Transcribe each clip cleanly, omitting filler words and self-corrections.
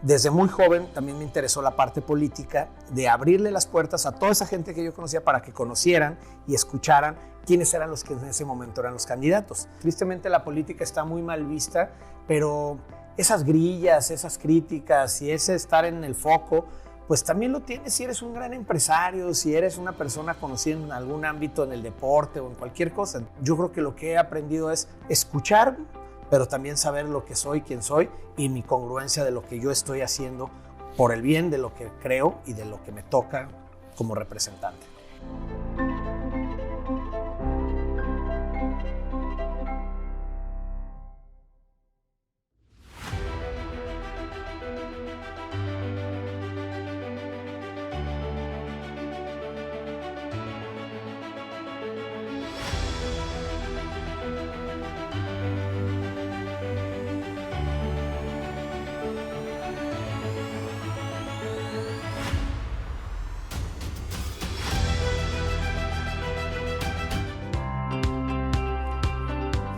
desde muy joven también me interesó la parte política, de abrirle las puertas a toda esa gente que yo conocía para que conocieran y escucharan quiénes eran los que en ese momento eran los candidatos. Tristemente la política está muy mal vista, pero esas grillas, esas críticas y ese estar en el foco, pues también lo tienes si eres un gran empresario, si eres una persona conocida en algún ámbito, en el deporte o en cualquier cosa. Yo creo que lo que he aprendido es escuchar, pero también saber lo que soy, quién soy y mi congruencia de lo que yo estoy haciendo por el bien de lo que creo y de lo que me toca como representante.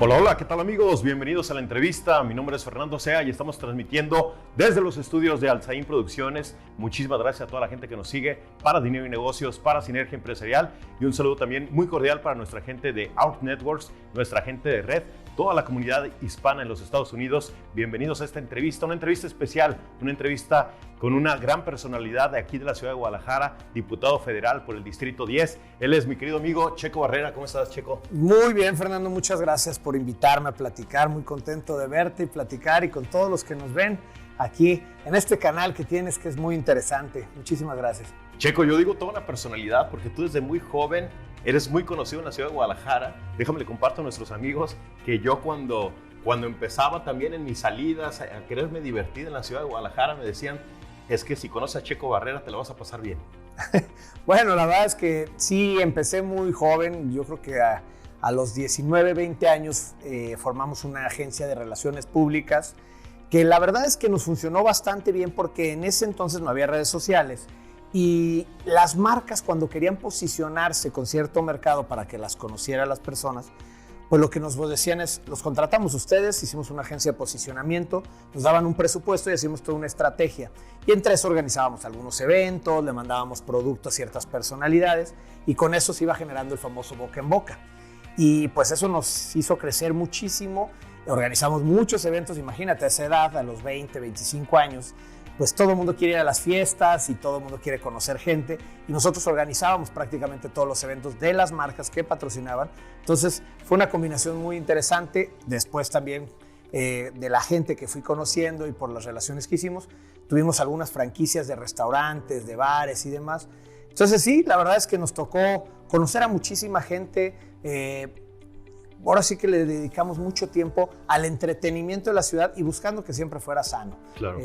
Hola, hola, ¿qué tal amigos? Bienvenidos a la entrevista. Mi nombre es Fernando Sea y estamos transmitiendo desde los estudios de Alzaín Producciones. Muchísimas gracias a toda la gente que nos sigue para Dinero y Negocios, para Sinergia Empresarial y un saludo también muy cordial para nuestra gente de Out Networks, nuestra gente de Red, toda la comunidad hispana en los Estados Unidos. Bienvenidos a esta entrevista, una entrevista especial, una entrevista con una gran personalidad de aquí de la ciudad de Guadalajara, diputado federal por el Distrito 10. Él es mi querido amigo Checo Barrera. ¿Cómo estás, Checo? Muy bien, Fernando. Muchas gracias por invitarme a platicar. Muy contento de verte y platicar y con todos los que nos ven aquí en este canal que tienes, que es muy interesante. Muchísimas gracias. Checo, yo digo toda una personalidad porque tú desde muy joven eres muy conocido en la ciudad de Guadalajara. Déjame le comparto a nuestros amigos que yo cuando empezaba también en mis salidas a quererme divertir en la ciudad de Guadalajara, me decían, es que si conoces a Checo Barrera te la vas a pasar bien. Bueno, la verdad es que sí, empecé muy joven. Yo creo que a los 19, 20 años formamos una agencia de relaciones públicas que la verdad es que nos funcionó bastante bien porque en ese entonces no había redes sociales y las marcas cuando querían posicionarse con cierto mercado para que las conocieran las personas, pues lo que nos decían es, los contratamos ustedes, hicimos una agencia de posicionamiento, nos daban un presupuesto y hacíamos toda una estrategia. Y entre eso organizábamos algunos eventos, le mandábamos productos a ciertas personalidades y con eso se iba generando el famoso boca en boca. Y pues eso nos hizo crecer muchísimo, organizamos muchos eventos, imagínate a esa edad, a los 20, 25 años, pues todo el mundo quiere ir a las fiestas y todo el mundo quiere conocer gente y nosotros organizábamos prácticamente todos los eventos de las marcas que patrocinaban. Entonces fue una combinación muy interesante. Después también de la gente que fui conociendo y por las relaciones que hicimos, tuvimos algunas franquicias de restaurantes, de bares y demás. Entonces sí, la verdad es que nos tocó conocer a muchísima gente. Ahora sí que le dedicamos mucho tiempo al entretenimiento de la ciudad y buscando que siempre fuera sano. Claro.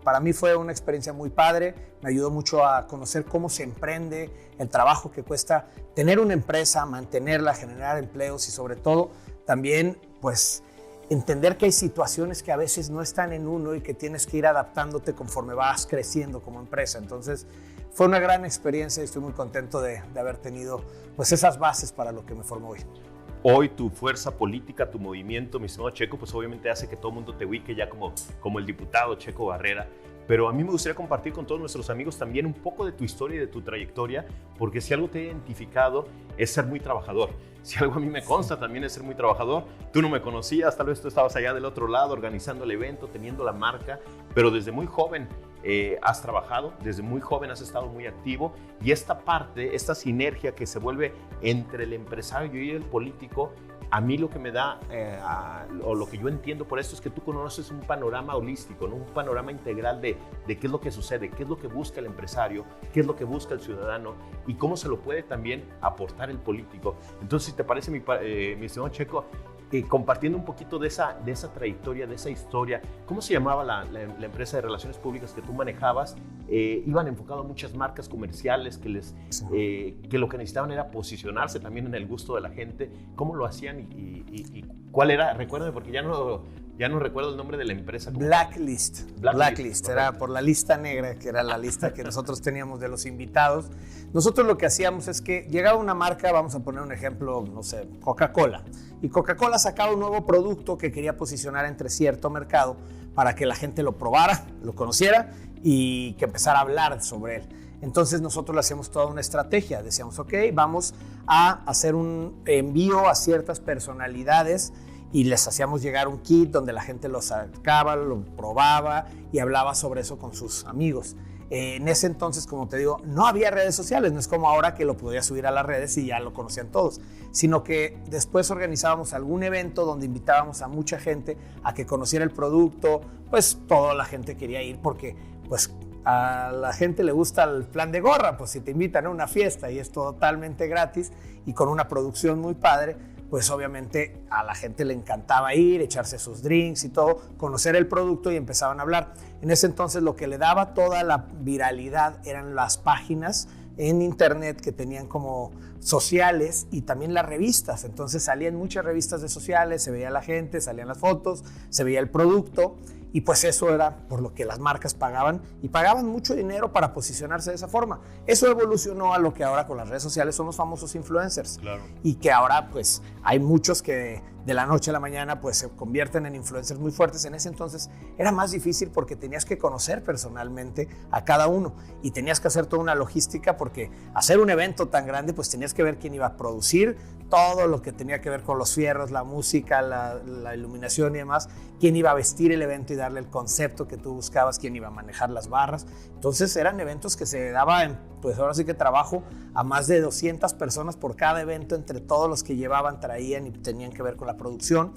Para mí fue una experiencia muy padre, me ayudó mucho a conocer cómo se emprende, el trabajo que cuesta tener una empresa, mantenerla, generar empleos y sobre todo también pues entender que hay situaciones que a veces no están en uno y que tienes que ir adaptándote conforme vas creciendo como empresa. Entonces fue una gran experiencia y estoy muy contento de haber tenido pues esas bases para lo que me formó hoy. Hoy tu fuerza política, tu movimiento, mi estimado Checo, pues obviamente hace que todo el mundo te ubique ya como el diputado Checo Barrera. Pero a mí me gustaría compartir con todos nuestros amigos también un poco de tu historia y de tu trayectoria, porque si algo te he identificado es ser muy trabajador. Si algo a mí me consta también es ser muy trabajador. Tú no me conocías, tal vez tú estabas allá del otro lado organizando el evento, teniendo la marca, pero desde muy joven has trabajado, desde muy joven has estado muy activo y esta parte, esta sinergia que se vuelve entre el empresario y el político, a mí lo que me da, o lo que yo entiendo por esto es que tú conoces un panorama holístico, ¿no? Un panorama integral de qué es lo que sucede, qué es lo que busca el empresario, qué es lo que busca el ciudadano y cómo se lo puede también aportar el político. Entonces, si te parece, mi estimado Checo, compartiendo un poquito de esa trayectoria, de esa historia, ¿cómo se llamaba la empresa de relaciones públicas que tú manejabas? Iban enfocado a muchas marcas comerciales que lo que necesitaban era posicionarse también en el gusto de la gente. ¿Cómo lo hacían y cuál era? Recuérdame, porque ya no recuerdo el nombre de la empresa. Blacklist. Era por la lista negra, que era la lista que nosotros teníamos de los invitados. Nosotros lo que hacíamos es que llegaba una marca, vamos a poner un ejemplo, no sé, Coca-Cola. Y Coca-Cola sacaba un nuevo producto que quería posicionar entre cierto mercado, para que la gente lo probara, lo conociera y que empezara a hablar sobre él. Entonces nosotros le hacíamos toda una estrategia, decíamos, ok, vamos a hacer un envío a ciertas personalidades y les hacíamos llegar un kit donde la gente lo sacaba, lo probaba y hablaba sobre eso con sus amigos. En ese entonces, como te digo, no había redes sociales, no es como ahora que lo podías subir a las redes y ya lo conocían todos, sino que después organizábamos algún evento donde invitábamos a mucha gente a que conociera el producto, pues toda la gente quería ir porque pues a la gente le gusta el plan de gorra, pues si te invitan a una fiesta y es totalmente gratis y con una producción muy padre, pues obviamente a la gente le encantaba ir, echarse sus drinks y todo, conocer el producto y empezaban a hablar. En ese entonces lo que le daba toda la viralidad eran las páginas en internet que tenían como sociales y también las revistas. Entonces salían muchas revistas de sociales, se veía la gente, salían las fotos, se veía el producto y pues eso era por lo que las marcas pagaban y pagaban mucho dinero para posicionarse de esa forma. Eso evolucionó a lo que ahora con las redes sociales son los famosos influencers. Claro. Y que ahora pues hay muchos que de la noche a la mañana pues se convierten en influencers muy fuertes. En ese entonces era más difícil porque tenías que conocer personalmente a cada uno y tenías que hacer toda una logística porque hacer un evento tan grande pues tenías que ver quién iba a producir todo lo que tenía que ver con los fierros, la música, la iluminación y demás, quién iba a vestir el evento y darle el concepto que tú buscabas, quién iba a manejar las barras. Entonces eran eventos que se daban, pues ahora sí que trabajo a más de 200 personas por cada evento, entre todos los que llevaban, traían y tenían que ver con la producción.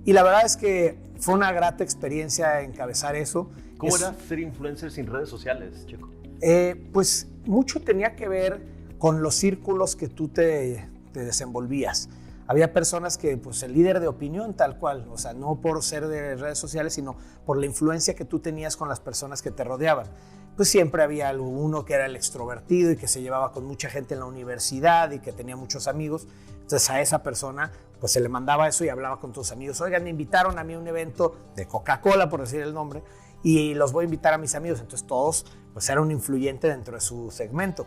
Y la verdad es que fue una grata experiencia encabezar eso. ¿Cómo era ser influencer sin redes sociales, Checo? Pues mucho tenía que ver con los círculos que tú te desenvolvías. Había personas que, pues el líder de opinión tal cual, o sea, no por ser de redes sociales, sino por la influencia que tú tenías con las personas que te rodeaban. Pues siempre había uno que era el extrovertido y que se llevaba con mucha gente en la universidad y que tenía muchos amigos. Entonces a esa persona pues se le mandaba eso y hablaba con tus amigos. Oigan, me invitaron a mí a un evento de Coca-Cola, por decir el nombre, y los voy a invitar a mis amigos. Entonces todos, pues era un influyente dentro de su segmento.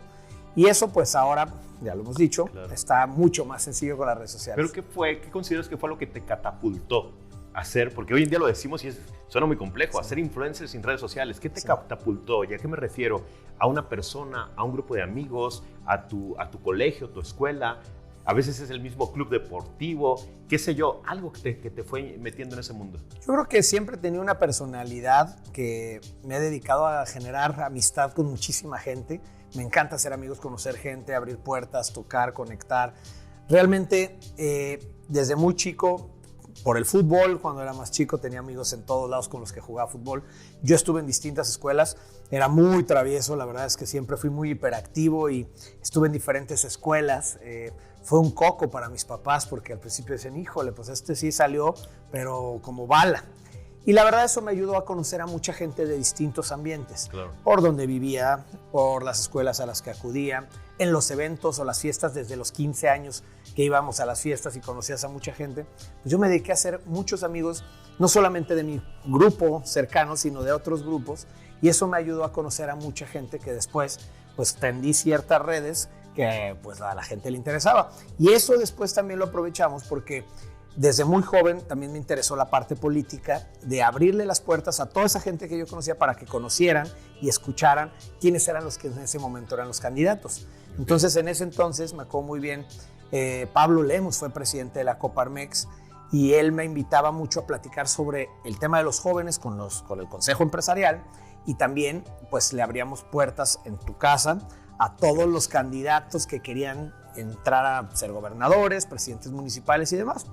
Y eso pues ahora, ya lo hemos dicho, claro, está mucho más sencillo con las redes sociales. ¿Pero qué consideras que fue lo que te catapultó a hacer? Porque hoy en día lo decimos y suena muy complejo, hacer influencers sin redes sociales. ¿Qué te catapultó? ¿Y a qué me refiero? ¿A una persona, a un grupo de amigos, a tu colegio, tu escuela? A veces es el mismo club deportivo, qué sé yo, algo que te fue metiendo en ese mundo. Yo creo que siempre he tenido una personalidad que me he dedicado a generar amistad con muchísima gente. Me encanta hacer amigos, conocer gente, abrir puertas, tocar, conectar. Realmente, desde muy chico, por el fútbol, cuando era más chico, tenía amigos en todos lados con los que jugaba fútbol. Yo estuve en distintas escuelas, era muy travieso, la verdad es que siempre fui muy hiperactivo y estuve en diferentes escuelas. Fue un coco para mis papás porque al principio decían, híjole, pues este sí salió, pero como bala. Y la verdad eso me ayudó a conocer a mucha gente de distintos ambientes, claro, por donde vivía, por las escuelas a las que acudía, en los eventos o las fiestas desde los 15 años que íbamos a las fiestas y conocías a mucha gente. Pues yo me dediqué a hacer muchos amigos, no solamente de mi grupo cercano, sino de otros grupos, y eso me ayudó a conocer a mucha gente que después pues tendí ciertas redes que pues a la gente le interesaba. Y eso después también lo aprovechamos porque desde muy joven también me interesó la parte política, de abrirle las puertas a toda esa gente que yo conocía para que conocieran y escucharan quiénes eran los que en ese momento eran los candidatos. Entonces, en ese entonces, me acuerdo muy bien, Pablo Lemus fue presidente de la Coparmex y él me invitaba mucho a platicar sobre el tema de los jóvenes con el Consejo Empresarial y también pues le abríamos puertas en tu casa a todos los candidatos que querían entrar a ser gobernadores, presidentes municipales y demás.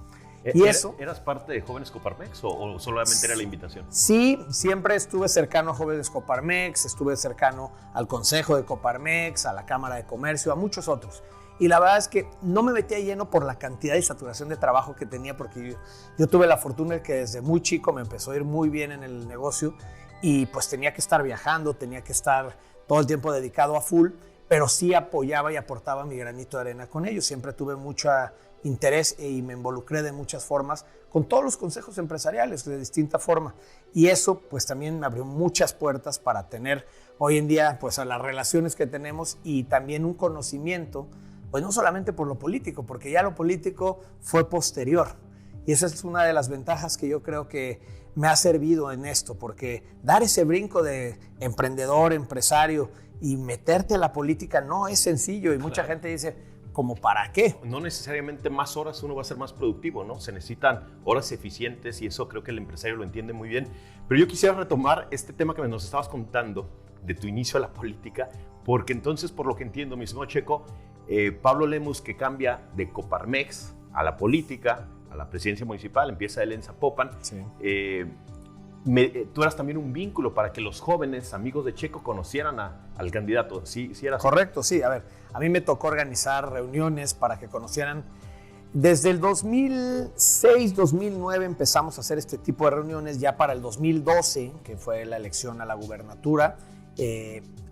Y eso, ¿Eras parte de Jóvenes Coparmex o solamente era la invitación? Sí, siempre estuve cercano a Jóvenes Coparmex, estuve cercano al Consejo de Coparmex, a la Cámara de Comercio, a muchos otros. Y la verdad es que no me metía lleno por la cantidad y saturación de trabajo que tenía, porque yo tuve la fortuna de que desde muy chico me empezó a ir muy bien en el negocio y pues tenía que estar viajando, tenía que estar todo el tiempo dedicado a full, pero sí apoyaba y aportaba mi granito de arena con ellos. Siempre tuve mucho interés y me involucré de muchas formas con todos los consejos empresariales de distinta forma. Y eso pues también me abrió muchas puertas para tener hoy en día pues a las relaciones que tenemos y también un conocimiento, pues no solamente por lo político, porque ya lo político fue posterior. Y esa es una de las ventajas que yo creo que me ha servido en esto, porque dar ese brinco de emprendedor, empresario y meterte a la política no es sencillo y mucha gente dice, ¿como para qué? No necesariamente más horas uno va a ser más productivo, ¿no? Se necesitan horas eficientes y eso creo que el empresario lo entiende muy bien. Pero yo quisiera retomar este tema que nos estabas contando de tu inicio a la política, porque entonces, por lo que entiendo, mi estimado Checo, Pablo Lemus, que cambia de Coparmex a la política, a la presidencia municipal, empieza él en Zapopan. Sí. Tú eras también un vínculo para que los jóvenes amigos de Checo conocieran al candidato. ¿Sí era así? Correcto, sí. A ver, a mí me tocó organizar reuniones para que conocieran. Desde el 2006, 2009 empezamos a hacer este tipo de reuniones. Ya para el 2012, que fue la elección a la gubernatura,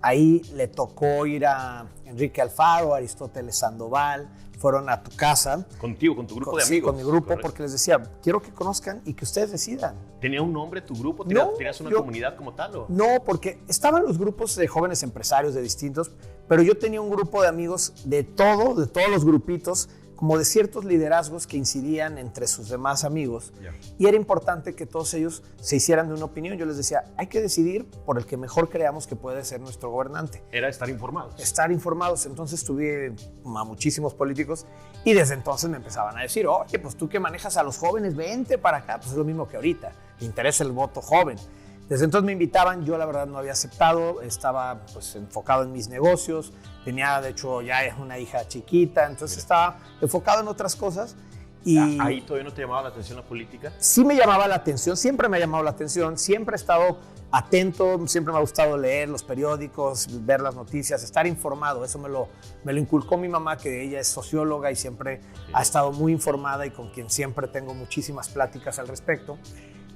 ahí le tocó ir a Enrique Alfaro, Aristóteles Sandoval, fueron a tu casa. Contigo, con tu grupo de amigos. Sí, con mi grupo, correcto. Porque les decía, quiero que conozcan y que ustedes decidan. ¿Tenía un nombre tu grupo? No, ¿Tenías una comunidad como tal? ¿O? No, porque estaban los grupos de jóvenes empresarios de distintos, pero yo tenía un grupo de amigos de todos los grupitos, como de ciertos liderazgos que incidían entre sus demás amigos. Yeah. Y era importante que todos ellos se hicieran de una opinión. Yo les decía, hay que decidir por el que mejor creamos que puede ser nuestro gobernante. Era estar informados. Estar informados. Entonces tuve a muchísimos políticos y desde entonces me empezaban a decir, oye, pues tú que manejas a los jóvenes, vente para acá. Pues es lo mismo que ahorita, me interesa el voto joven. Desde entonces me invitaban, yo la verdad no había aceptado, estaba pues enfocado en mis negocios, tenía de hecho ya una hija chiquita, entonces estaba enfocado en otras cosas. Y ¿Ahí todavía no te llamaba la atención la política? Sí me llamaba la atención, siempre me ha llamado la atención, siempre he estado atento, siempre me ha gustado leer los periódicos, ver las noticias, estar informado. Eso me lo inculcó mi mamá, que ella es socióloga y siempre ha estado muy informada y con quien siempre tengo muchísimas pláticas al respecto.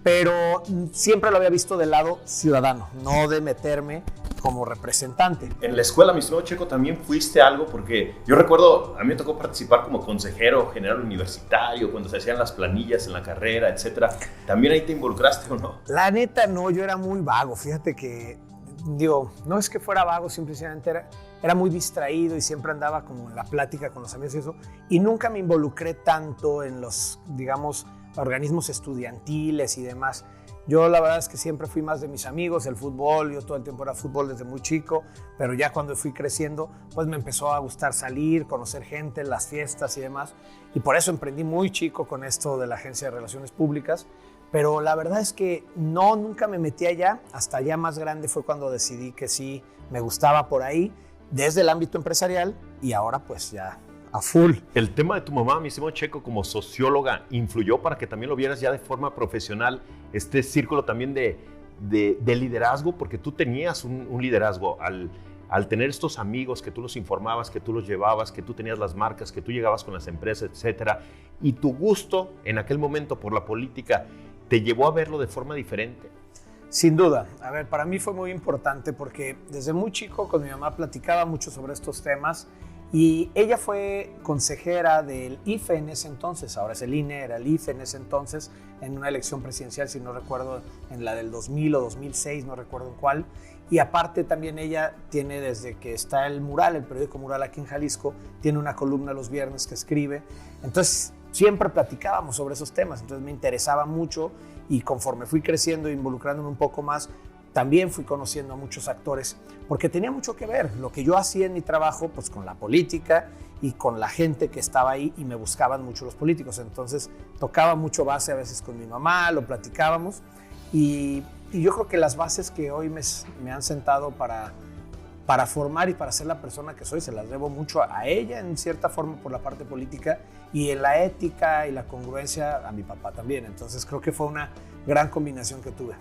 Pero siempre lo había visto del lado ciudadano, no de meterme como representante. En la escuela, mi estimado Checo, también fuiste algo, porque yo recuerdo, a mí me tocó participar como consejero general universitario, cuando se hacían las planillas en la carrera, etcétera. ¿También ahí te involucraste o no? La neta, no, yo era muy vago. Fíjate que, digo, no es que fuera vago, simplemente era muy distraído y siempre andaba como en la plática con los amigos y eso. Y nunca me involucré tanto en los, digamos, organismos estudiantiles y demás. Yo la verdad es que siempre fui más de mis amigos, el fútbol, yo todo el tiempo era fútbol desde muy chico, pero ya cuando fui creciendo, pues me empezó a gustar salir, conocer gente, las fiestas y demás, y por eso emprendí muy chico con esto de la Agencia de Relaciones Públicas, pero la verdad es que no, nunca me metí allá, hasta ya más grande fue cuando decidí que sí me gustaba por ahí, desde el ámbito empresarial, y ahora pues ya a full. El tema de tu mamá, mi estimado Checo, como socióloga, ¿influyó para que también lo vieras ya de forma profesional, este círculo también de liderazgo? Porque tú tenías un liderazgo al tener estos amigos que tú los informabas, que tú los llevabas, que tú tenías las marcas, que tú llegabas con las empresas, etcétera. Y tu gusto en aquel momento por la política te llevó a verlo de forma diferente. Sin duda. A ver, para mí fue muy importante porque desde muy chico con mi mamá platicaba mucho sobre estos temas. Y ella fue consejera del IFE en ese entonces, ahora es el INE, era el IFE en ese entonces, en una elección presidencial, si no recuerdo, en la del 2000 o 2006, no recuerdo en cuál. Y aparte también ella tiene, desde que está el Mural, el periódico Mural aquí en Jalisco, tiene una columna los viernes que escribe. Entonces siempre platicábamos sobre esos temas, entonces me interesaba mucho y conforme fui creciendo e involucrándome un poco más, también fui conociendo a muchos actores, porque tenía mucho que ver lo que yo hacía en mi trabajo, pues con la política y con la gente que estaba ahí, y me buscaban mucho los políticos. Entonces tocaba mucho base a veces con mi mamá, lo platicábamos, y yo creo que las bases que hoy me han sentado para formar y para ser la persona que soy, se las debo mucho a ella en cierta forma por la parte política, y en la ética y la congruencia a mi papá también. Entonces creo que fue una gran combinación que tuve.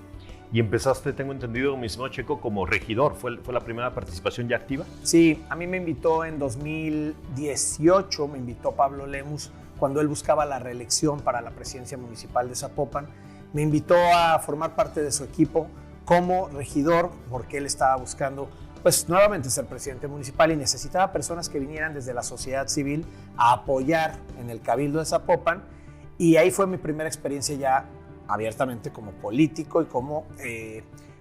Y empezaste, tengo entendido, mi estimado Checo, como regidor. ¿Fue la primera participación ya activa? Sí, a mí me invitó en 2018, me invitó Pablo Lemus, cuando él buscaba la reelección para la presidencia municipal de Zapopan. Me invitó a formar parte de su equipo como regidor, porque él estaba buscando, pues, nuevamente ser presidente municipal y necesitaba personas que vinieran desde la sociedad civil a apoyar en el Cabildo de Zapopan. Y ahí fue mi primera experiencia ya abiertamente como político y como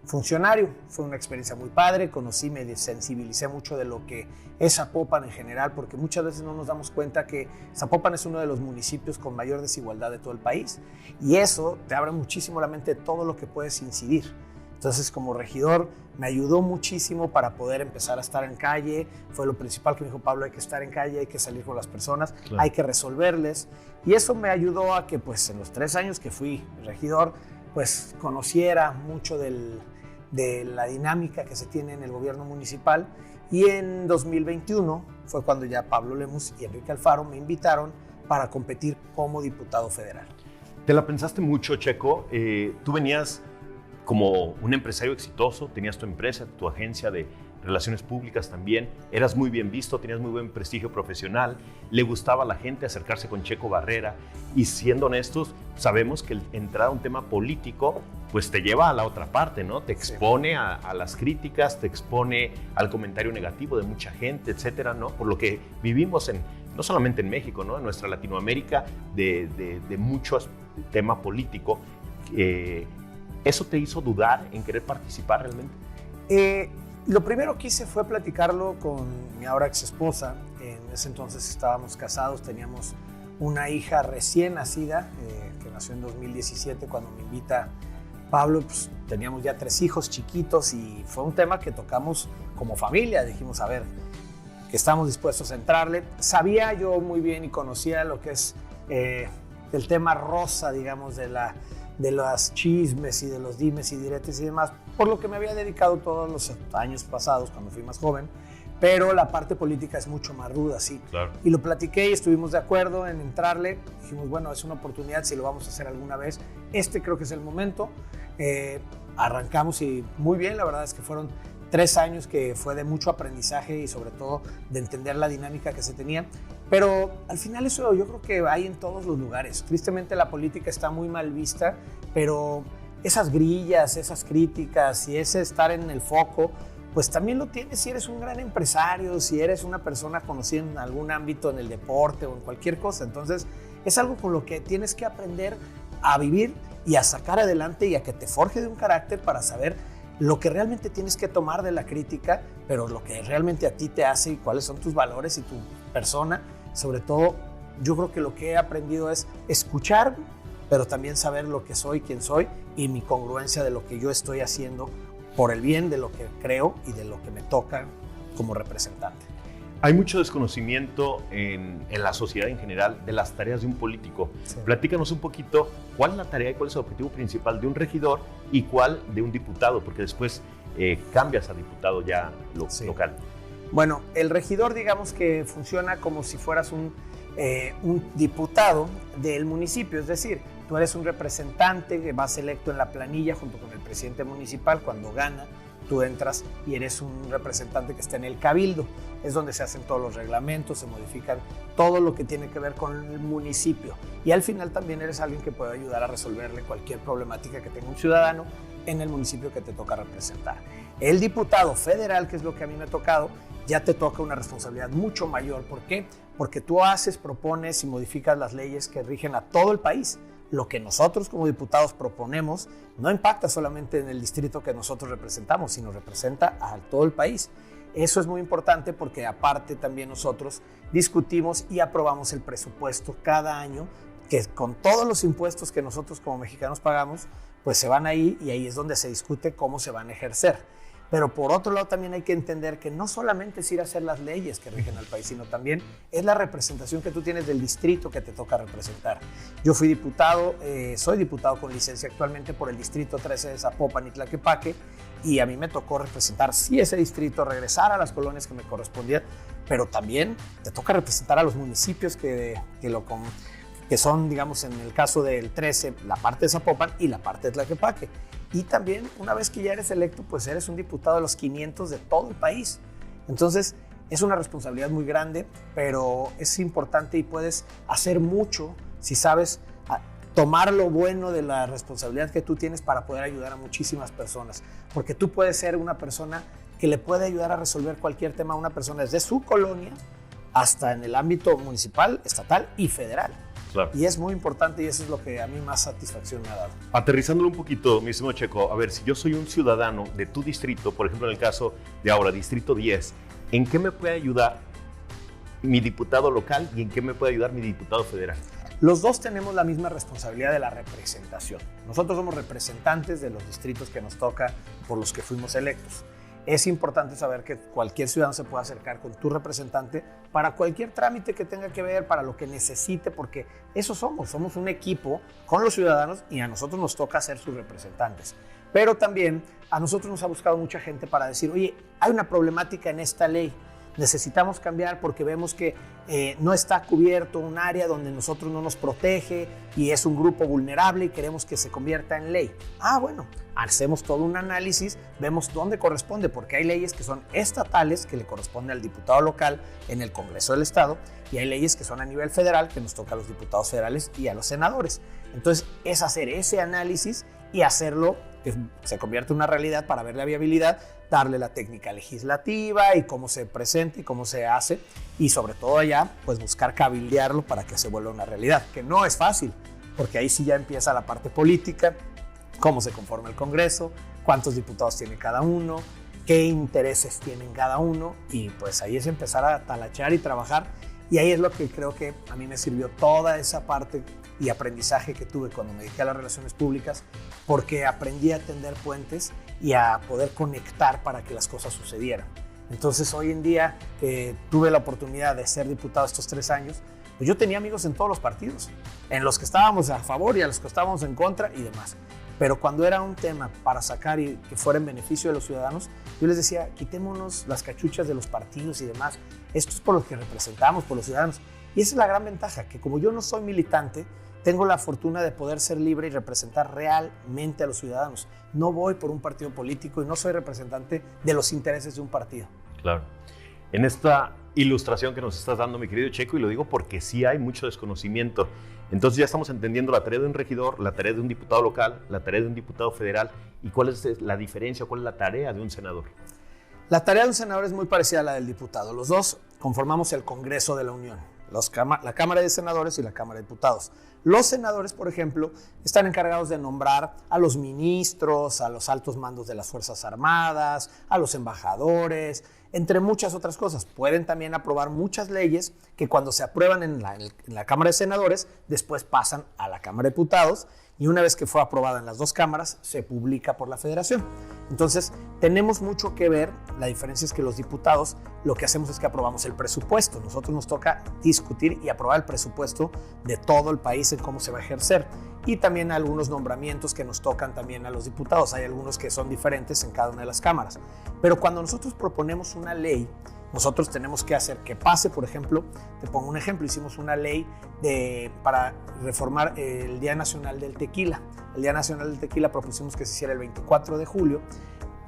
funcionario. Fue una experiencia muy padre, conocí, me sensibilicé mucho de lo que es Zapopan en general, porque muchas veces no nos damos cuenta que Zapopan es uno de los municipios con mayor desigualdad de todo el país, y eso te abre muchísimo la mente de todo lo que puedes incidir. Entonces, como regidor, me ayudó muchísimo para poder empezar a estar en calle. Fue lo principal que me dijo Pablo: hay que estar en calle, hay que salir con las personas, claro, hay que resolverles. Y eso me ayudó a que, pues, en los 3 años que fui regidor, pues, conociera mucho de la dinámica que se tiene en el gobierno municipal. Y en 2021 fue cuando ya Pablo Lemus y Enrique Alfaro me invitaron para competir como diputado federal. ¿Te la pensaste mucho, Checo? Tú venías como un empresario exitoso, tenías tu empresa, tu agencia de relaciones públicas también, eras muy bien visto, tenías muy buen prestigio profesional, le gustaba a la gente acercarse con Checo Barrera, y siendo honestos, sabemos que el entrar a un tema político pues te lleva a la otra parte, ¿no? Te expone a las críticas, te expone al comentario negativo de mucha gente, etcétera, ¿no? Por lo que vivimos no solamente en México, ¿no? En nuestra Latinoamérica, de muchos temas políticos. ¿Eso te hizo dudar en querer participar realmente? Lo primero que hice fue platicarlo con mi ahora ex esposa. En ese entonces estábamos casados, teníamos una hija recién nacida, que nació en 2017 cuando me invita Pablo. Pues teníamos ya 3 hijos chiquitos y fue un tema que tocamos como familia. Dijimos, a ver, que estamos dispuestos a entrarle. Sabía yo muy bien y conocía lo que es el tema rosa, digamos, de los chismes y de los dimes y diretes y demás, por lo que me había dedicado todos los años pasados cuando fui más joven, pero la parte política es mucho más ruda, sí. Claro. Y lo platiqué y estuvimos de acuerdo en entrarle. Dijimos, bueno, es una oportunidad, si lo vamos a hacer alguna vez, creo que es el momento. Arrancamos y muy bien, la verdad es que fueron 3 años que fue de mucho aprendizaje y sobre todo de entender la dinámica que se tenía. Pero al final eso yo creo que hay en todos los lugares. Tristemente la política está muy mal vista, pero esas grillas, esas críticas y ese estar en el foco, pues también lo tienes si eres un gran empresario, si eres una persona conocida en algún ámbito, en el deporte o en cualquier cosa. Entonces es algo con lo que tienes que aprender a vivir y a sacar adelante y a que te forje de un carácter para saber lo que realmente tienes que tomar de la crítica, pero lo que realmente a ti te hace y cuáles son tus valores y tu persona. Sobre todo, yo creo que lo que he aprendido es escuchar, pero también saber lo que soy, quién soy y mi congruencia de lo que yo estoy haciendo por el bien de lo que creo y de lo que me toca como representante. Hay mucho desconocimiento en la sociedad en general de las tareas de un político. Sí. Platícanos un poquito cuál es la tarea y cuál es el objetivo principal de un regidor y cuál de un diputado, porque después cambias a diputado ya local. Bueno, el regidor, digamos que funciona como si fueras un diputado del municipio, es decir, tú eres un representante que vas electo en la planilla junto con el presidente municipal. Cuando gana, tú entras y eres un representante que está en el cabildo. Es donde se hacen todos los reglamentos, se modifican todo lo que tiene que ver con el municipio. Y al final también eres alguien que puede ayudar a resolverle cualquier problemática que tenga un ciudadano en el municipio que te toca representar. El diputado federal, que es lo que a mí me ha tocado, ya te toca una responsabilidad mucho mayor. ¿Por qué? Porque tú haces, propones y modificas las leyes que rigen a todo el país. Lo que nosotros como diputados proponemos no impacta solamente en el distrito que nosotros representamos, sino representa a todo el país. Eso es muy importante porque aparte también nosotros discutimos y aprobamos el presupuesto cada año, que con todos los impuestos que nosotros como mexicanos pagamos, pues se van ahí y ahí es donde se discute cómo se van a ejercer. Pero por otro lado también hay que entender que no solamente es ir a hacer las leyes que rigen al país, sino también es la representación que tú tienes del distrito que te toca representar. Yo fui diputado, soy diputado con licencia actualmente por el distrito 13 de Zapopan y Tlaquepaque, y a mí me tocó representar sí ese distrito, regresar a las colonias que me correspondían, pero también te toca representar a los municipios que son, digamos, en el caso del 13, la parte de Zapopan y la parte de Tlaquepaque. Y también, una vez que ya eres electo, pues eres un diputado de los 500 de todo el país. Entonces, es una responsabilidad muy grande, pero es importante y puedes hacer mucho si sabes tomar lo bueno de la responsabilidad que tú tienes para poder ayudar a muchísimas personas. Porque tú puedes ser una persona que le puede ayudar a resolver cualquier tema a una persona desde su colonia hasta en el ámbito municipal, estatal y federal. Claro. Y es muy importante y eso es lo que a mí más satisfacción me ha dado. Aterrizándolo un poquito, mi estimado Checo, a ver, si yo soy un ciudadano de tu distrito, por ejemplo, en el caso de ahora, Distrito 10, ¿en qué me puede ayudar mi diputado local y en qué me puede ayudar mi diputado federal? Los dos tenemos la misma responsabilidad de la representación. Nosotros somos representantes de los distritos que nos toca, por los que fuimos electos. Es importante saber que cualquier ciudadano se puede acercar con tu representante para cualquier trámite que tenga que ver, para lo que necesite, porque eso somos un equipo con los ciudadanos y a nosotros nos toca ser sus representantes. Pero también a nosotros nos ha buscado mucha gente para decir, oye, hay una problemática en esta ley, necesitamos cambiar porque vemos que no está cubierto un área donde nosotros no nos protege y es un grupo vulnerable y queremos que se convierta en ley. Bueno, hacemos todo un análisis, vemos dónde corresponde, porque hay leyes que son estatales, que le corresponde al diputado local en el Congreso del Estado, y hay leyes que son a nivel federal, que nos toca a los diputados federales y a los senadores. Entonces, es hacer ese análisis y hacerlo que se convierta en una realidad para ver la viabilidad, darle la técnica legislativa y cómo se presenta y cómo se hace, y sobre todo allá, pues buscar cabildearlo para que se vuelva una realidad, que no es fácil, porque ahí sí ya empieza la parte política, cómo se conforma el Congreso, cuántos diputados tiene cada uno, qué intereses tienen cada uno, y pues ahí es empezar a talachar y trabajar, y ahí es lo que creo que a mí me sirvió toda esa parte y aprendizaje que tuve cuando me dediqué a las relaciones públicas, porque aprendí a tender puentes y a poder conectar para que las cosas sucedieran. Entonces hoy en día que tuve la oportunidad de ser diputado estos 3 años, pues yo tenía amigos en todos los partidos, en los que estábamos a favor y a los que estábamos en contra y demás. Pero cuando era un tema para sacar y que fuera en beneficio de los ciudadanos, yo les decía, quitémonos las cachuchas de los partidos y demás. Esto es por los que representamos, por los ciudadanos. Y esa es la gran ventaja, que como yo no soy militante, tengo la fortuna de poder ser libre y representar realmente a los ciudadanos. No voy por un partido político y no soy representante de los intereses de un partido. Claro. En esta ilustración que nos estás dando, mi querido Checo, y lo digo porque sí hay mucho desconocimiento. Entonces ya estamos entendiendo la tarea de un regidor, la tarea de un diputado local, la tarea de un diputado federal, y cuál es la diferencia, cuál es la tarea de un senador. La tarea de un senador es muy parecida a la del diputado. Los dos conformamos el Congreso de la Unión, la Cámara de Senadores y la Cámara de Diputados. Los senadores, por ejemplo, están encargados de nombrar a los ministros, a los altos mandos de las Fuerzas Armadas, a los embajadores, entre muchas otras cosas. Pueden también aprobar muchas leyes que cuando se aprueban en la Cámara de Senadores, después pasan a la Cámara de Diputados, y una vez que fue aprobada en las dos cámaras, se publica por la Federación. Entonces, tenemos mucho que ver. La diferencia es que los diputados lo que hacemos es que aprobamos el presupuesto. Nosotros nos toca discutir y aprobar el presupuesto de todo el país en cómo se va a ejercer. Y también algunos nombramientos que nos tocan también a los diputados. Hay algunos que son diferentes en cada una de las cámaras. Pero cuando nosotros proponemos una ley, nosotros tenemos que hacer que pase. Por ejemplo, te pongo un ejemplo, hicimos una ley para reformar el Día Nacional del Tequila. El Día Nacional del Tequila propusimos que se hiciera el 24 de julio,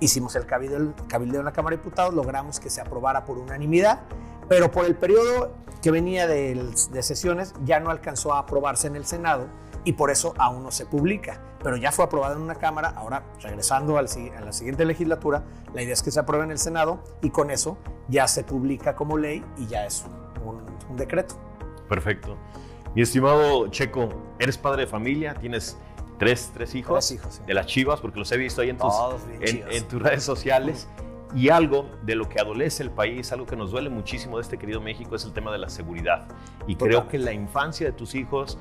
hicimos el cabildeo en la Cámara de Diputados, logramos que se aprobara por unanimidad, pero por el periodo que venía de sesiones ya no alcanzó a aprobarse en el Senado y por eso aún no se publica, pero ya fue aprobado en una Cámara. Ahora, regresando a la siguiente legislatura, la idea es que se apruebe en el Senado y con eso ya se publica como ley y ya es un decreto. Perfecto. Mi estimado Checo, eres padre de familia, tienes tres hijos, sí. De las Chivas, porque los he visto ahí en tus redes sociales. Y algo de lo que adolece el país, algo que nos duele muchísimo de este querido México, es el tema de la seguridad. Y creo que la infancia de tus hijos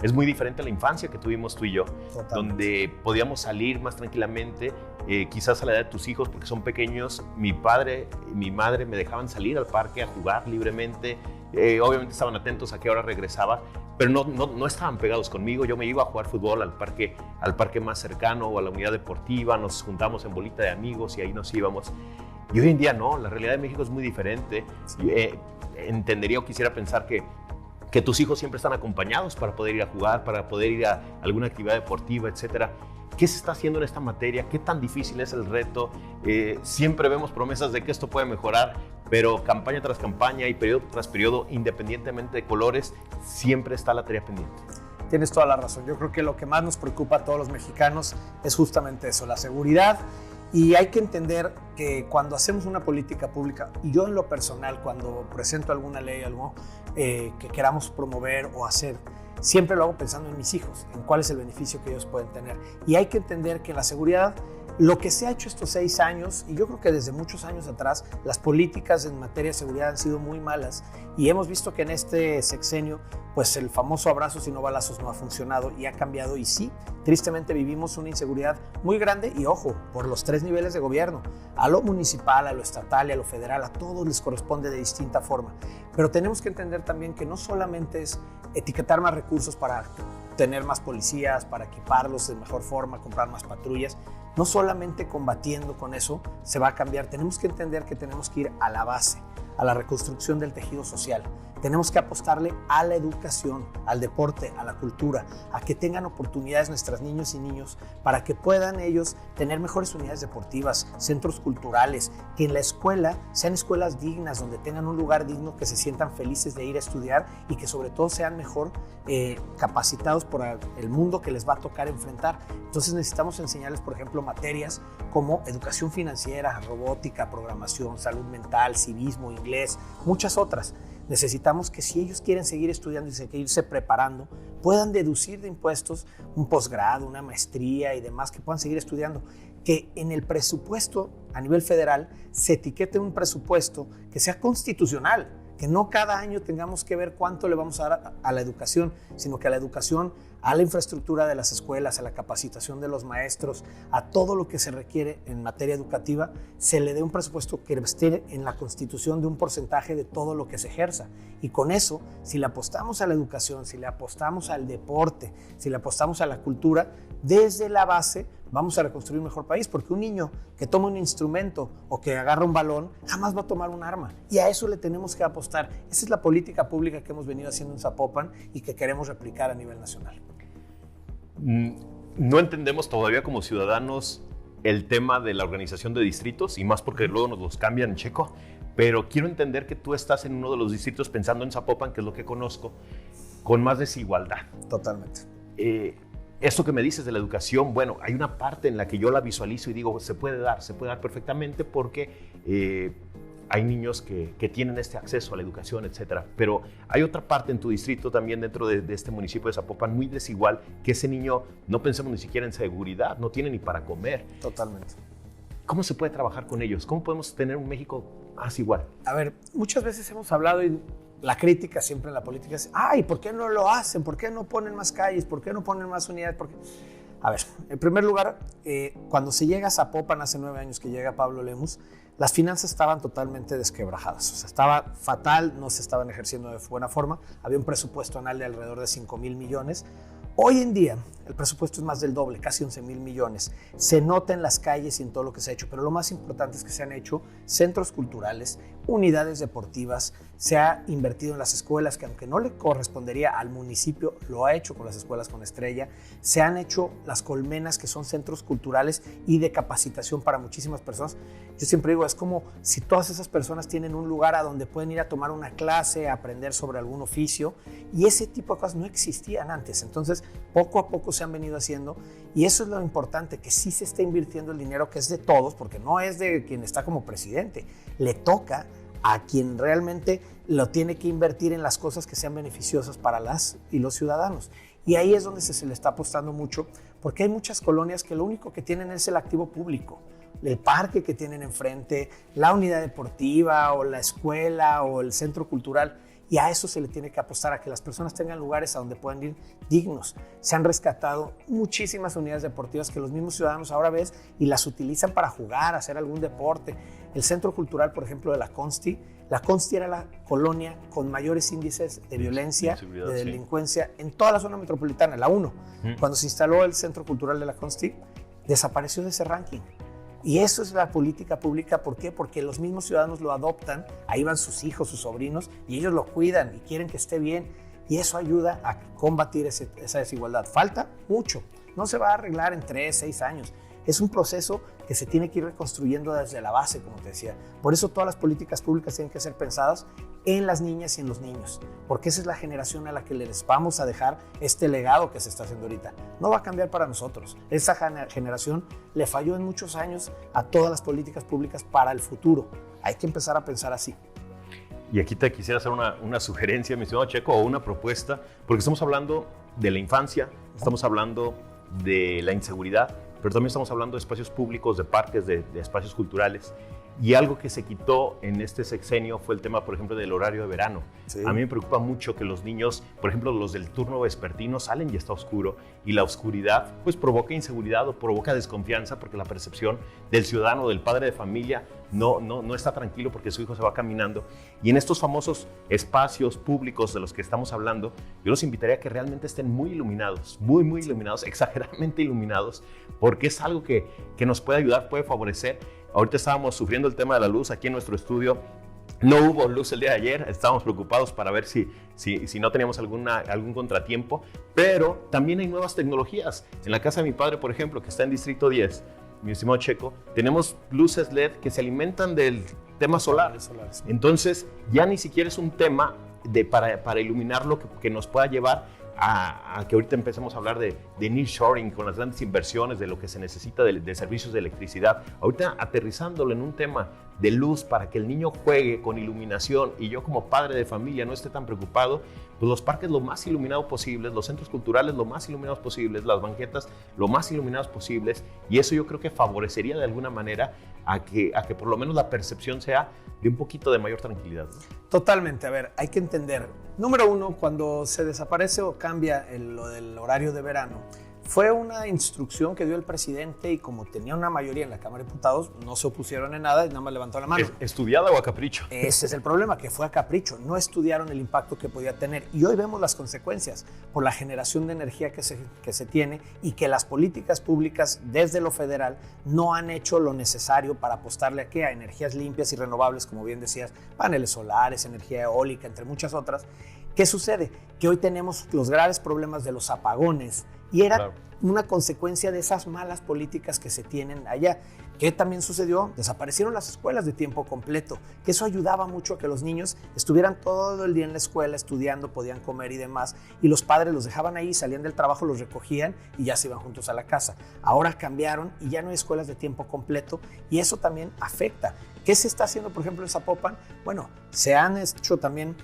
es muy diferente a la infancia que tuvimos tú y yo, donde podíamos salir más tranquilamente, quizás a la edad de tus hijos, porque son pequeños. Mi padre y mi madre me dejaban salir al parque a jugar libremente. Obviamente estaban atentos a qué hora regresaba, pero no estaban pegados conmigo. Yo me iba a jugar fútbol al parque más cercano o a la unidad deportiva, nos juntamos en bolita de amigos y ahí nos íbamos. Y hoy en día no, la realidad de México es muy diferente. Entendería o quisiera pensar que tus hijos siempre están acompañados para poder ir a jugar, para poder ir a alguna actividad deportiva, etcétera. ¿Qué se está haciendo en esta materia? ¿Qué tan difícil es el reto? Siempre vemos promesas de que esto puede mejorar, pero campaña tras campaña y periodo tras periodo, independientemente de colores, siempre está la tarea pendiente. Tienes toda la razón. Yo creo que lo que más nos preocupa a todos los mexicanos es justamente eso, la seguridad. Y hay que entender que cuando hacemos una política pública, y yo en lo personal, cuando presento alguna ley, algo que queramos promover o hacer, siempre lo hago pensando en mis hijos, en cuál es el beneficio que ellos pueden tener. Y hay que entender que la seguridad, lo que se ha hecho estos 6 años, y yo creo que desde muchos años atrás, las políticas en materia de seguridad han sido muy malas, y hemos visto que en este sexenio, pues el famoso abrazos y no balazos no ha funcionado y ha cambiado. Y sí, tristemente vivimos una inseguridad muy grande, y ojo, por los 3 niveles de gobierno, a lo municipal, a lo estatal y a lo federal, a todos les corresponde de distinta forma. Pero tenemos que entender también que no solamente es etiquetar más recursos para tener más policías, para equiparlos de mejor forma, comprar más patrullas. No solamente combatiendo con eso se va a cambiar. Tenemos que entender que tenemos que ir a la base, a la reconstrucción del tejido social. Tenemos que apostarle a la educación, al deporte, a la cultura, a que tengan oportunidades nuestros niños y niños para que puedan ellos tener mejores unidades deportivas, centros culturales, que en la escuela sean escuelas dignas, donde tengan un lugar digno, que se sientan felices de ir a estudiar y que sobre todo sean mejor capacitados por el mundo que les va a tocar enfrentar. Entonces necesitamos enseñarles, por ejemplo, materias como educación financiera, robótica, programación, salud mental, civismo, inglés, muchas otras. Necesitamos que si ellos quieren seguir estudiando y seguirse preparando, puedan deducir de impuestos un posgrado, una maestría y demás, que puedan seguir estudiando. Que en el presupuesto a nivel federal se etiquete un presupuesto que sea constitucional, que no cada año tengamos que ver cuánto le vamos a dar a la educación, sino que a la educación, a la infraestructura de las escuelas, a la capacitación de los maestros, a todo lo que se requiere en materia educativa, se le dé un presupuesto que esté en la Constitución de un porcentaje de todo lo que se ejerza. Y con eso, si le apostamos a la educación, si le apostamos al deporte, si le apostamos a la cultura, desde la base vamos a reconstruir un mejor país, porque un niño que toma un instrumento o que agarra un balón jamás va a tomar un arma, y a eso le tenemos que apostar. Esa es la política pública que hemos venido haciendo en Zapopan y que queremos replicar a nivel nacional. No entendemos todavía como ciudadanos el tema de la organización de distritos, y más porque luego nos los cambian, Checo, pero quiero entender que tú estás en uno de los distritos, pensando en Zapopan, que es lo que conozco, con más desigualdad. Totalmente. Esto que me dices de la educación, bueno, hay una parte en la que yo la visualizo y digo, se puede dar perfectamente, porque hay niños que tienen este acceso a la educación, etcétera. Pero hay otra parte en tu distrito también, dentro de este municipio de Zapopan, muy desigual, que ese niño, no pensemos ni siquiera en seguridad, no tiene ni para comer. Totalmente. ¿Cómo se puede trabajar con ellos? ¿Cómo podemos tener un México más igual? A ver, muchas veces hemos hablado, y la crítica siempre en la política es, ay, ¿por qué no lo hacen? ¿Por qué no ponen más calles? ¿Por qué no ponen más unidades? ¿Por qué? A ver, en primer lugar, cuando se llega a Zapopan, hace 9 años que llega Pablo Lemus, las finanzas estaban totalmente desquebrajadas. O sea, estaba fatal, no se estaban ejerciendo de buena forma. Había un presupuesto anual de alrededor de 5,000 millones. Hoy en día, el presupuesto es más del doble, casi 11,000 millones. Se nota en las calles y en todo lo que se ha hecho, pero lo más importante es que se han hecho centros culturales, unidades deportivas, se ha invertido en las escuelas, que aunque no le correspondería al municipio, lo ha hecho con las escuelas con estrella. Se han hecho las colmenas, que son centros culturales y de capacitación para muchísimas personas. Yo siempre digo, es como si todas esas personas tienen un lugar a donde pueden ir a tomar una clase, a aprender sobre algún oficio, y ese tipo de cosas no existían antes. Entonces, poco a poco se han venido haciendo, y eso es lo importante, que sí se está invirtiendo el dinero, que es de todos, porque no es de quien está como presidente, le toca a quien realmente lo tiene que invertir en las cosas que sean beneficiosas para las y los ciudadanos. Y ahí es donde se le está apostando mucho, porque hay muchas colonias que lo único que tienen es el activo público, el parque que tienen enfrente, la unidad deportiva o la escuela o el centro cultural, y a eso se le tiene que apostar, a que las personas tengan lugares a donde puedan ir dignos. Se han rescatado muchísimas unidades deportivas que los mismos ciudadanos ahora ven y las utilizan para jugar, hacer algún deporte. El centro cultural, por ejemplo, de la Consti era la colonia con mayores índices de violencia, de delincuencia, en toda la zona metropolitana, la 1. Cuando se instaló el centro cultural de la Consti, desapareció de ese ranking. Y eso es la política pública. ¿Por qué? Porque los mismos ciudadanos lo adoptan, ahí van sus hijos, sus sobrinos, y ellos lo cuidan y quieren que esté bien, y eso ayuda a combatir esa desigualdad. Falta mucho, no se va a arreglar en 3, 6 años. Es un proceso que se tiene que ir reconstruyendo desde la base, como te decía. Por eso todas las políticas públicas tienen que ser pensadas en las niñas y en los niños, porque esa es la generación a la que les vamos a dejar este legado que se está haciendo ahorita. No va a cambiar para nosotros. Esa generación le falló en muchos años a todas las políticas públicas para el futuro. Hay que empezar a pensar así. Y aquí te quisiera hacer una sugerencia, mi estimado Checo, o una propuesta, porque estamos hablando de la infancia, estamos hablando de la inseguridad, pero también estamos hablando de espacios públicos, de parques, de espacios culturales. Y algo que se quitó en este sexenio fue el tema, por ejemplo, del horario de verano. Sí. A mí me preocupa mucho que los niños, por ejemplo, los del turno vespertino salen y está oscuro, y la oscuridad pues provoca inseguridad o provoca desconfianza, porque la percepción del ciudadano, del padre de familia, no está tranquilo porque su hijo se va caminando. Y en estos famosos espacios públicos de los que estamos hablando, yo los invitaría a que realmente estén muy iluminados, muy iluminados, exageradamente iluminados, porque es algo que nos puede ayudar, puede favorecer. Ahorita estábamos sufriendo el tema de la luz aquí en nuestro estudio. No hubo luz el día de ayer, estábamos preocupados para ver si no teníamos algún contratiempo, pero también hay nuevas tecnologías. En la casa de mi padre, por ejemplo, que está en Distrito 10, mi estimado Checo, tenemos luces LED que se alimentan del tema solar. Entonces, ya ni siquiera es un tema para iluminar lo que nos pueda llevar a que ahorita empecemos a hablar de nearshoring, con las grandes inversiones, de lo que se necesita de servicios de electricidad. Ahorita aterrizándolo en un tema de luz para que el niño juegue con iluminación y yo como padre de familia no esté tan preocupado, pues los parques lo más iluminados posibles, los centros culturales lo más iluminados posibles, las banquetas lo más iluminados posibles, y eso yo creo que favorecería de alguna manera a que por lo menos la percepción sea de un poquito de mayor tranquilidad, ¿no? Totalmente. A ver, hay que entender. Número uno, cuando se desaparece o cambia lo del horario de verano, fue una instrucción que dio el presidente y como tenía una mayoría en la Cámara de Diputados, no se opusieron en nada y nada más levantó la mano. ¿Estudiada o a capricho? Ese es el problema, que fue a capricho. No estudiaron el impacto que podía tener. Y hoy vemos las consecuencias por la generación de energía que se tiene y que las políticas públicas desde lo federal no han hecho lo necesario para apostarle a ¿qué? A energías limpias y renovables, como bien decías, paneles solares, energía eólica, entre muchas otras. ¿Qué sucede? Que hoy tenemos los graves problemas de los apagones y era una consecuencia de esas malas políticas que se tienen allá. ¿Qué también sucedió? Desaparecieron las escuelas de tiempo completo, que eso ayudaba mucho a que los niños estuvieran todo el día en la escuela estudiando, podían comer y demás, y los padres los dejaban ahí, salían del trabajo, los recogían y ya se iban juntos a la casa. Ahora cambiaron y ya no hay escuelas de tiempo completo y eso también afecta. ¿Qué se está haciendo, por ejemplo, en Zapopan? Bueno, se han hecho también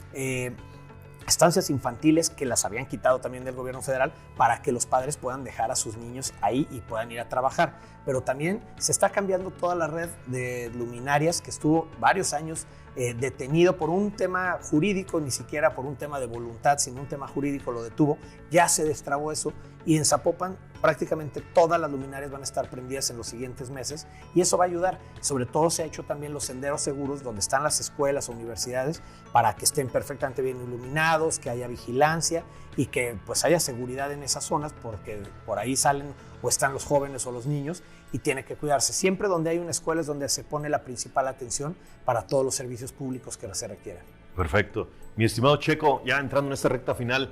estancias infantiles que las habían quitado también del gobierno federal para que los padres puedan dejar a sus niños ahí y puedan ir a trabajar. Pero también se está cambiando toda la red de luminarias que estuvo varios años detenido por un tema jurídico, ni siquiera por un tema de voluntad, sino un tema jurídico lo detuvo. Ya se destrabó eso y en Zapopan prácticamente todas las luminarias van a estar prendidas en los siguientes meses y eso va a ayudar. Sobre todo se ha hecho también los senderos seguros donde están las escuelas o universidades para que estén perfectamente bien iluminados, que haya vigilancia y que pues haya seguridad en esas zonas porque por ahí salen o están los jóvenes o los niños y tiene que cuidarse. Siempre donde hay una escuela es donde se pone la principal atención para todos los servicios públicos que se requieran. Perfecto. Mi estimado Checo, ya entrando en esta recta final,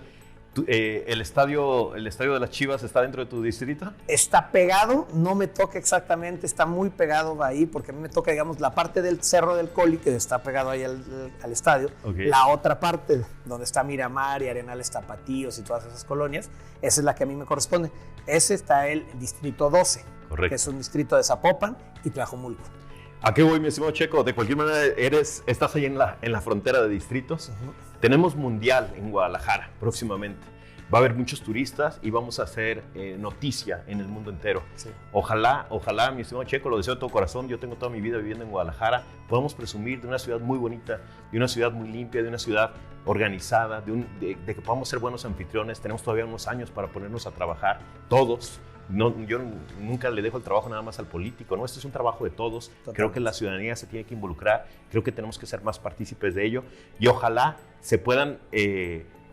¿el estadio de las Chivas está dentro de tu distrito? Está pegado, no me toca exactamente, está muy pegado ahí, porque a mí me toca, digamos, la parte del Cerro del Coli, que está pegado ahí al estadio, la otra parte, donde está Miramar y Arenales Tapatíos y todas esas colonias, esa es la que a mí me corresponde. Ese está el distrito 12, que es un distrito de Zapopan y Tlajomulco. ¿A qué voy, mi estimado Checo? De cualquier manera, estás ahí en la frontera de distritos. Tenemos Mundial en Guadalajara próximamente. Va a haber muchos turistas y vamos a hacer noticia en el mundo entero. Sí. Ojalá, mi estimado Checo, lo deseo de todo corazón. Yo tengo toda mi vida viviendo en Guadalajara. Podemos presumir de una ciudad muy bonita, de una ciudad muy limpia, de una ciudad organizada, de que podamos ser buenos anfitriones. Tenemos todavía unos años para ponernos a trabajar, todos. Yo nunca le dejo el trabajo nada más al político, ¿no? Este es un trabajo de todos. Totalmente. Creo que la ciudadanía se tiene que involucrar, creo que tenemos que ser más partícipes de ello y ojalá se puedan,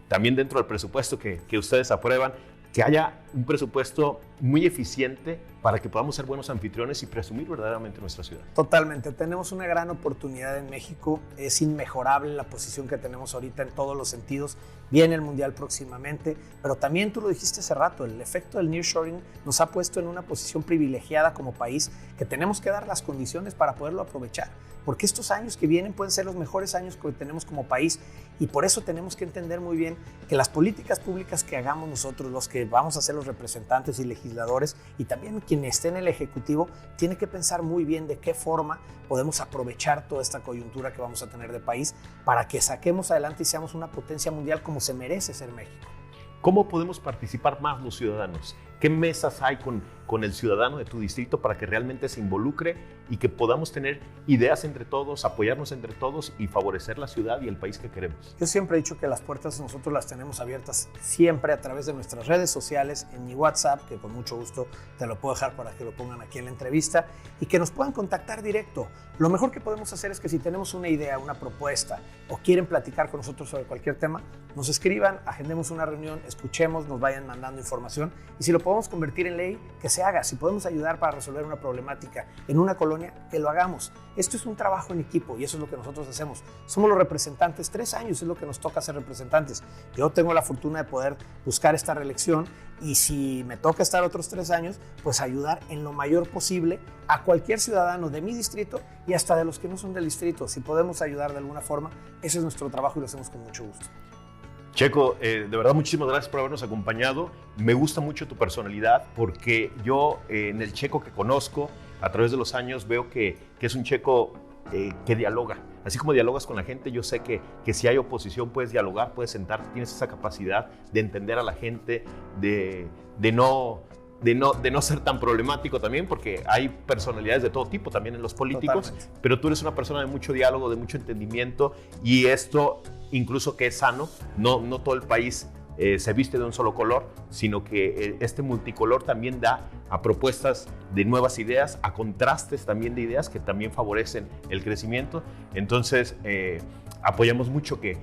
también dentro del presupuesto que ustedes aprueban, que haya un presupuesto muy eficiente para que podamos ser buenos anfitriones y presumir verdaderamente nuestra ciudad. Totalmente, tenemos una gran oportunidad en México, es inmejorable la posición que tenemos ahorita en todos los sentidos, viene el Mundial próximamente, pero también tú lo dijiste hace rato, el efecto del nearshoring nos ha puesto en una posición privilegiada como país que tenemos que dar las condiciones para poderlo aprovechar, porque estos años que vienen pueden ser los mejores años que tenemos como país y por eso tenemos que entender muy bien que las políticas públicas que hagamos nosotros, los que vamos a ser los representantes y legisladores y también quienes quien esté en el Ejecutivo tiene que pensar muy bien de qué forma podemos aprovechar toda esta coyuntura que vamos a tener de país para que saquemos adelante y seamos una potencia mundial como se merece ser México. ¿Cómo podemos participar más los ciudadanos? ¿Qué mesas hay con el ciudadano de tu distrito para que realmente se involucre y que podamos tener ideas entre todos, apoyarnos entre todos y favorecer la ciudad y el país que queremos? Yo siempre he dicho que las puertas nosotros las tenemos abiertas siempre a través de nuestras redes sociales, en mi WhatsApp, que con mucho gusto te lo puedo dejar para que lo pongan aquí en la entrevista, y que nos puedan contactar directo. Lo mejor que podemos hacer es que si tenemos una idea, una propuesta o quieren platicar con nosotros sobre cualquier tema, nos escriban, agendemos una reunión, escuchemos, nos vayan mandando información y si lo podemos convertir en ley, que se haga. Si podemos ayudar para resolver una problemática en una colonia, que lo hagamos. Esto es un trabajo en equipo y eso es lo que nosotros hacemos. Somos los representantes, 3 años es lo que nos toca ser representantes. Yo tengo la fortuna de poder buscar esta reelección y si me toca estar otros 3 años, pues ayudar en lo mayor posible a cualquier ciudadano de mi distrito y hasta de los que no son del distrito. Si podemos ayudar de alguna forma, ese es nuestro trabajo y lo hacemos con mucho gusto. Checo, de verdad muchísimas gracias por habernos acompañado. Me gusta mucho tu personalidad porque yo en el Checo que conozco a través de los años veo que es un Checo que dialoga. Así como dialogas con la gente, yo sé que si hay oposición puedes dialogar, puedes sentarte, tienes esa capacidad de entender a la gente, de no ser tan problemático también, porque hay personalidades de todo tipo también en los políticos. Totalmente. Pero tú eres una persona de mucho diálogo, de mucho entendimiento y esto incluso que es sano, no todo el país se viste de un solo color, sino que este multicolor también da a propuestas de nuevas ideas, a contrastes también de ideas que también favorecen el crecimiento. Entonces, apoyamos mucho que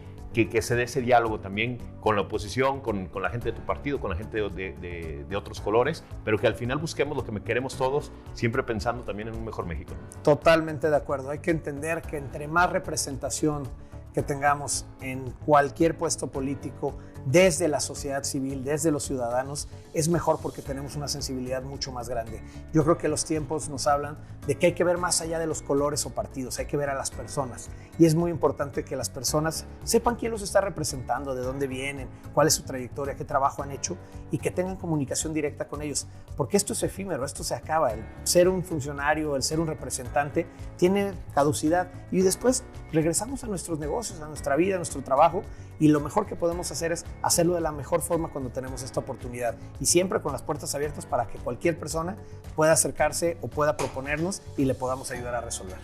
se dé ese diálogo también con la oposición, con la gente de tu partido, con la gente de otros colores, pero que al final busquemos lo que queremos todos, siempre pensando también en un mejor México. Totalmente de acuerdo. Hay que entender que entre más representación que tengamos en cualquier puesto político, desde la sociedad civil, desde los ciudadanos, es mejor porque tenemos una sensibilidad mucho más grande. Yo creo que los tiempos nos hablan de que hay que ver más allá de los colores o partidos, hay que ver a las personas. Y es muy importante que las personas sepan quién los está representando, de dónde vienen, cuál es su trayectoria, qué trabajo han hecho y que tengan comunicación directa con ellos. Porque esto es efímero, esto se acaba. El ser un funcionario, el ser un representante tiene caducidad y después regresamos a nuestros negocios, a nuestra vida, a nuestro trabajo y lo mejor que podemos hacer es hacerlo de la mejor forma cuando tenemos esta oportunidad y siempre con las puertas abiertas para que cualquier persona pueda acercarse o pueda proponernos y le podamos ayudar a resolver.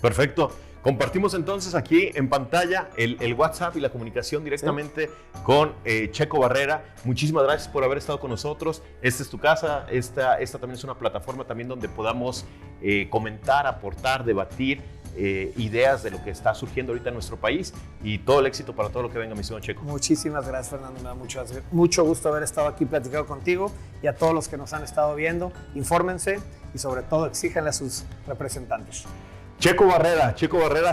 Perfecto. Compartimos entonces aquí en pantalla el WhatsApp y la comunicación directamente con Checo Barrera. Muchísimas gracias por haber estado con nosotros. Esta es tu casa, esta también es una plataforma también donde podamos comentar, aportar, debatir ideas de lo que está surgiendo ahorita en nuestro país y todo el éxito para todo lo que venga, mi señor Checo. Muchísimas gracias, Fernando. Me da mucho gusto haber estado aquí platicando contigo y a todos los que nos han estado viendo. Infórmense y sobre todo exíjanle a sus representantes. Checo Barrera,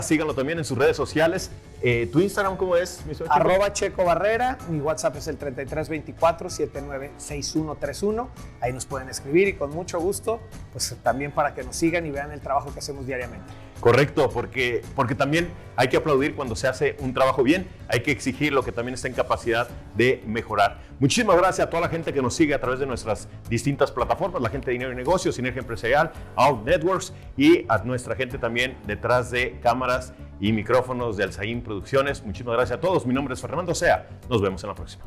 síganlo también en sus redes sociales. ¿Tu Instagram cómo es, mi señor Checo? @Checo Barrera, mi WhatsApp es el 3324-796131. Ahí nos pueden escribir y con mucho gusto, pues también para que nos sigan y vean el trabajo que hacemos diariamente. Correcto, porque también hay que aplaudir cuando se hace un trabajo bien, hay que exigir lo que también está en capacidad de mejorar. Muchísimas gracias a toda la gente que nos sigue a través de nuestras distintas plataformas, la gente de Dinero y Negocios, Sinergia Empresarial, Out Networks y a nuestra gente también detrás de cámaras y micrófonos de Alzaín Producciones. Muchísimas gracias a todos. Mi nombre es Fernando Sea. Nos vemos en la próxima.